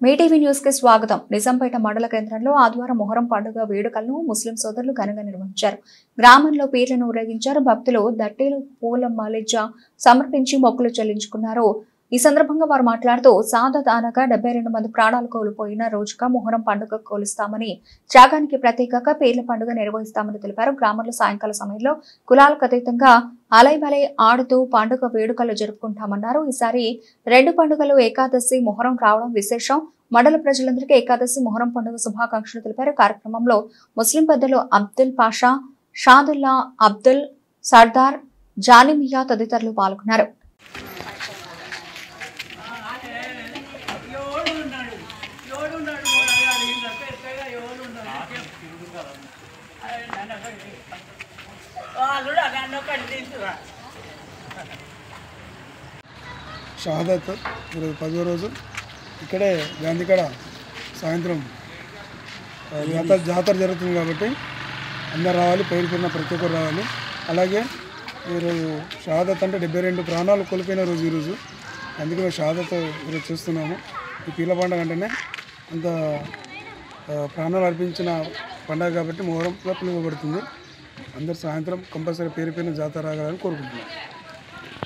Mee TV news కి స్వాగతం. నిజాంపేట మండల కేంద్రంలో ఆదివారం మొహరం పండుగ వేడుకలను ముస్లిం సోదరులు ఘనంగా నిర్వహించారు. గ్రామంలో పీర్లను ఊరేగించారు. భక్తులు దట్టేలు పూల మాలిజ సమర్పించి మొక్కులు చెల్లించుకున్నారు. ఈ సందర్భంగా వారు మాట్లాడుతూ సాదత్ అనగా 72 మంది ప్రాణాలు కోల్పోయిన రోజుగా మొహరం పండుగ కొలుస్తామని, త్యాగానికి ప్రతీకగా పీర్ల పండుగ నిర్వహిస్తామని తెలిపారు. గ్రామంలో సాయంకాల సమయంలో కులాలకు అతీతంగా అలైబలై ఆడుతూ పండుగ వేడుకలు జరుపుకుంటామన్నారు. ఈసారి 2 పండుగలు ఏకాదశి మొహరం రావడం విశేషం. మండల ప్రజలందరికీ ఏకాదశి మొహరం పండుగ శుభాకాంక్షలు తెలిపారు. కార్యక్రమంలో ముస్లిం పెద్దలు అబ్దుల్ పాషా, షాదుల్లా, అబ్దుల్ సర్దార్, జానిమియా తదితరులు పాల్గొన్నారు. షహాదత్ 10వ రోజు ఇక్కడే గాంధీకాడ సాయంత్రం జాతర జరుగుతుంది కాబట్టి అందరు రావాలి, పేరుకున్న ప్రతి ఒక్కరు రావాలి. అలాగే ఈరోజు షహాదత్ అంటే 72 ప్రాణాలు కోల్పోయిన రోజు ఈరోజు. అందుకే మేము షహాదత్ ఈరోజు చేస్తున్నాము. ఈ పీర్ల పండుగ అంటేనే అంత ప్రాణాలు అర్పించిన పండుగ కాబట్టి మొహరంగా పిలువబడుతుంది. అందరు సాయంత్రం కంపల్సరీ పేరుపైన జాతర రాగాలని కోరుకుంటున్నాం.